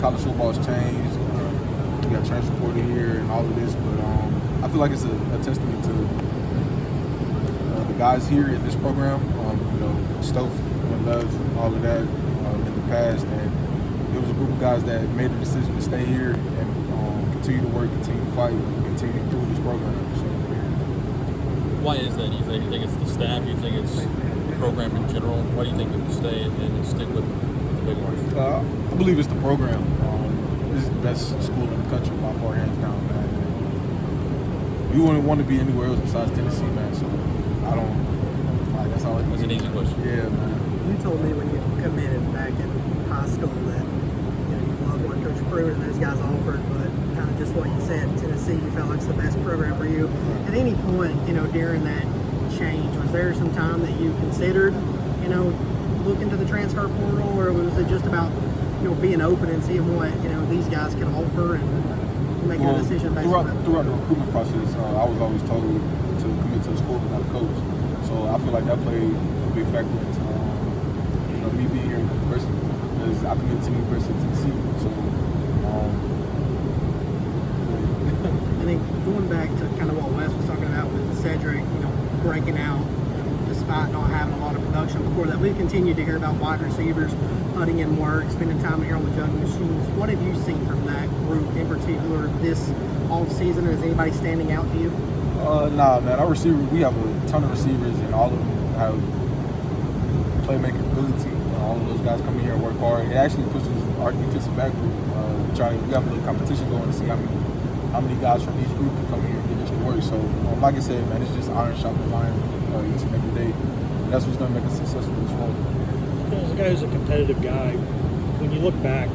college football's changed. We got transfer portal here and all of this, but I feel like it's a testament to the guys here in this program. Stokes and Love, all of that in the past, and it was a group of guys that made the decision to stay here and continue to work, continue to fight, and continue to improve this program. So, why is that? Do you think it's the staff? Do you think it's the program in general? Why do you think people stay and stick with the Big Ones? I believe it's the program. This is the best school in the country by far, hands down, man. You wouldn't want to be anywhere else besides Tennessee, man. So I don't. That's all. That's an easy question. Yeah, man. You told me when you committed back in high school that you loved what Coach Pruitt and those guys offered, but kind of just what you said, Tennessee, you felt like it's the best program for you. At any point, during that change, was there some time that you considered, looking to the transfer portal, or was it just about being open and seeing what these guys can offer and making a decision based on that? Throughout the recruitment process, I was always told to commit to the school and not a coach. So I feel like that played a big factor into me being here at the university, because I committed to the University of Tennessee. So I think going back to kind of what Wes was talking about with Cedric, breaking out despite not having a lot of production before that, we've continued to hear about wide receivers putting in work, spending time here on the juggling machines. What have you seen from that group in particular this off season? Is anybody standing out to you? Nah, man. We have a ton of receivers, and all of them have playmaking ability. All of those guys come in here and work hard. It actually pushes our defensive back group. We have a little competition going to see how many guys from each group can come here and get extra work. So, like I said, man, it's just iron sharpening iron each and every day. And that's what's going to make us successful this fall. As a guy who's a competitive guy, when you look back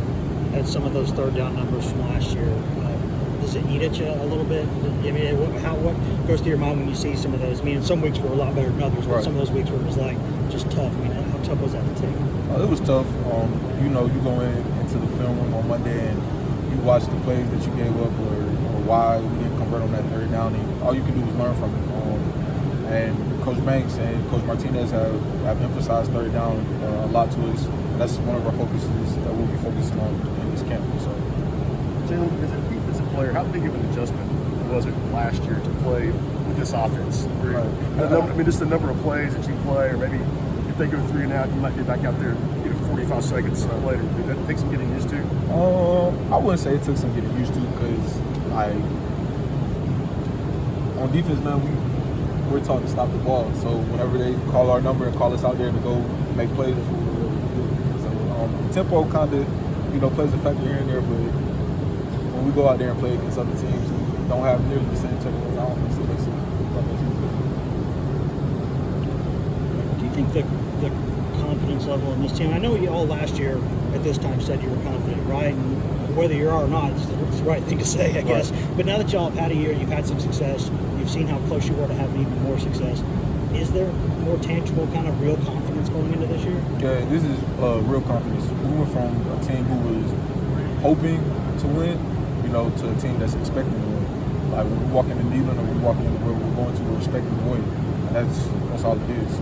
at some of those third down numbers from last year, does it eat at you a little bit? I mean, what goes through your mind when you see some of those? I mean, some weeks were a lot better than others, but some of those weeks were just like just tough. I mean, how tough was that to take? It was tough. You go into the film room on Monday and you watch the plays that you gave up or why we didn't convert on that third down, and all you can do is learn from it. And Coach Banks and Coach Martinez have emphasized third down a lot to us. And that's one of our focuses that we'll be focusing on in this camp. So, Jaylen, as a defensive player, how big of an adjustment was it last year to play with this offense? Right. Just the number of plays that you play, or maybe if they go 3 and out, you might be back out there 45 seconds later. Did that take some getting used to? I wouldn't say it took some getting used to, because on defense, man, we're taught to stop the ball. So whenever they call our number and call us out there to go make plays, that's what we're really doing. So tempo kind of, plays a factor here and there, but when we go out there and play against other teams who don't have nearly the same tempo as our offense, it makes it easier. Do you think the confidence level in this team? I know you all last year at this time said you were confident, right? And whether you are or not, it's the right thing to say, I guess. Right. But now that y'all have had a year, you've had some success, you've seen how close you were to having even more success. Is there more tangible, kind of real confidence going into this year? Yeah, this is real confidence. We went from a team who was hoping to win, to a team that's expecting to win. Like when we walk into Neyland or we walk into where we're going to, we're expecting to win. And that's all it is. So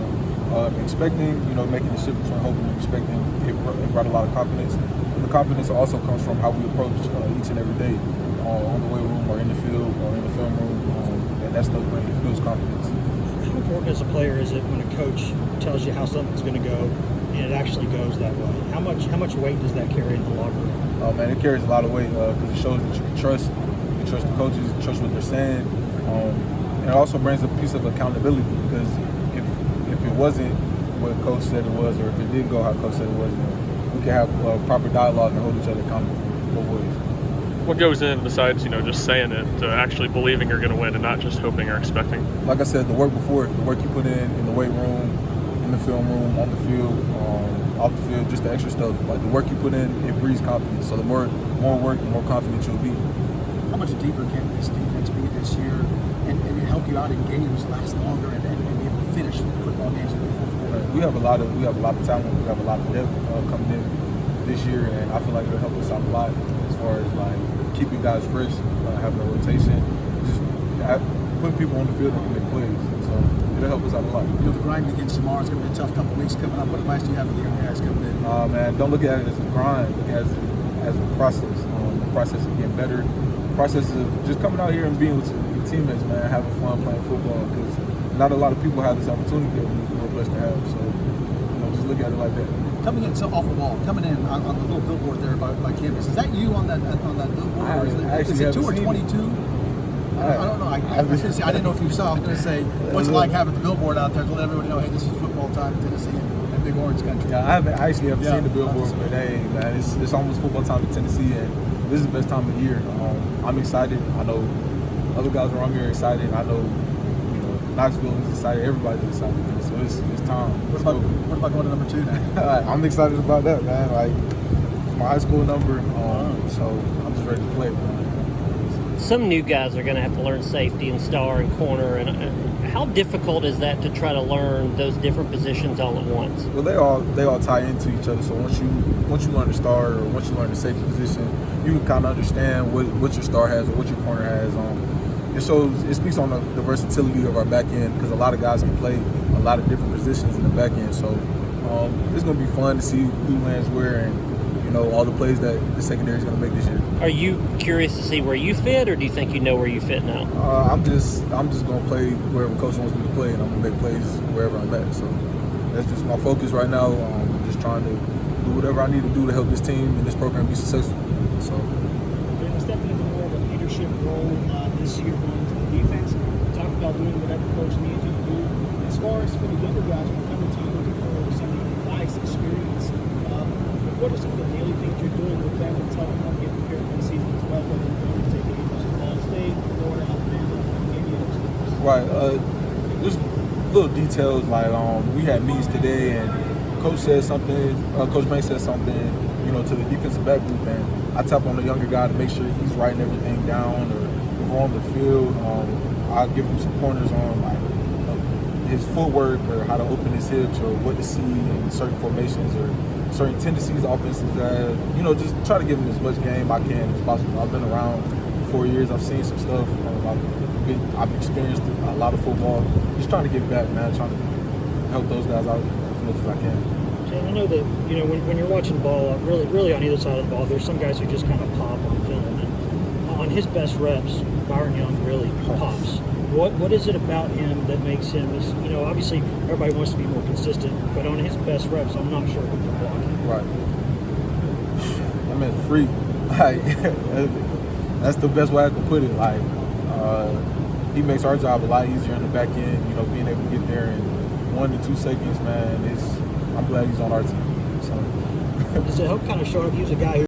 expecting, making the shift between hoping and expecting, it brought a lot of confidence. And the confidence also comes from how we approach each and every day on the weight room or in the field or in the film room. And that's the way it builds confidence. How important as a player is it when a coach tells you how something's going to go and it actually goes that way? How much weight does that carry in the locker room? Oh man, it carries a lot of weight because it shows that you can trust. You trust the coaches, you trust what they're saying. And it also brings a piece of accountability, because if it wasn't what coach said it was, or if it didn't go how coach said it was, then we can have proper dialogue and hold each other accountable both ways. What goes in besides, just saying it, to actually believing you're going to win and not just hoping or expecting? Like I said, the work before it, the work you put in the weight room, in the film room, on the field, off the field, just the extra stuff. Like the work you put in, it breeds confidence. So the more work, the more confident you'll be. How much deeper can this defense be this year and help you out in games, last longer, and be able to finish football games in the fourth quarter? Right. We have a lot of talent. We have a lot of depth coming in this year, and I feel like it'll help us out a lot as far as like keeping guys fresh, having a rotation, just putting people on the field that can make plays. So it'll help us out a lot. The grind begins tomorrow. It's going to be a tough couple of weeks coming up. What advice do you have for the young guys coming in? Man, don't look at it as a grind. Look at it as as a process. The process of getting better, process of just coming out here and being with your teammates, man, having fun playing football, because not a lot of people have this opportunity that we're blessed to have. So, just look at it like that. Coming in, so off the wall, coming in on the little billboard there by campus. Is that you on that billboard? I Or is it 2 or 22? I don't know. I didn't know if you saw. I was going to say, what's it like having the billboard out there to let everybody know, hey, this is football time in Tennessee and Big Orange country? Yeah, I actually haven't seen the billboard, but hey, man, it's almost football time in Tennessee, and this is the best time of the year. I'm excited. I know other guys around me are excited. I know, Knoxville is excited. Everybody's excited. So it's time. What about going to number 2 now? I'm excited about that, man. Like, it's my high school number, so I'm just ready to play, man. Some new guys are going to have to learn safety and star and corner. And how difficult is that to try to learn those different positions all at once? Well, they all tie into each other. So once you learn the star, or once you learn the safety position, you can kind of understand what your star has or what your corner has. It speaks on the versatility of our back end, because a lot of guys can play a lot of different positions in the back end. So it's going to be fun to see who lands where, and all the plays that the secondary is going to make this year. Are you curious to see where you fit, or do you think you know where you fit now? I'm just going to play wherever coach wants me to play, and I'm going to make plays wherever I'm at. So that's just my focus right now. I'm just trying to do whatever I need to do to help this team and this program be successful. So. Jaylen, stepping into more of a leadership role this year going into the defense. Talk about doing whatever coach needs you to do. As far as for the younger guys who are coming to you looking for some advice, experience, what are some of the daily things you're doing with them to help them get prepared for the season as well, whether they're going to take it to Ball State, Florida, Alabama, any of those things? Right. Just little details like we had meetings today, and Coach said something. Coach May said something, to the defensive back group, and I tap on the younger guy to make sure he's writing everything down, or if we're on the field, I'll give him some pointers on his footwork, or how to open his hips, or what to see in certain formations, or certain tendencies offenses have. Just try to give him as much game I can as possible. I've been around for 4 years. I've seen some stuff. I've experienced a lot of football. Just trying to give back, man. Trying to help those guys out as much as I can. And I know that when you're watching ball, really on either side of the ball, there's some guys who just kind of pop on film. And on his best reps, Byron Young really pops. What is it about him that makes him? Obviously everybody wants to be more consistent, but on his best reps, I'm not sure who can block him. Right. I mean, free. That's the best way I can put it. He makes our job a lot easier in the back end. Being able to get there in 1 to 2 seconds, man. I'm glad he's on our team. So. Does it help kind of show up? He's a guy who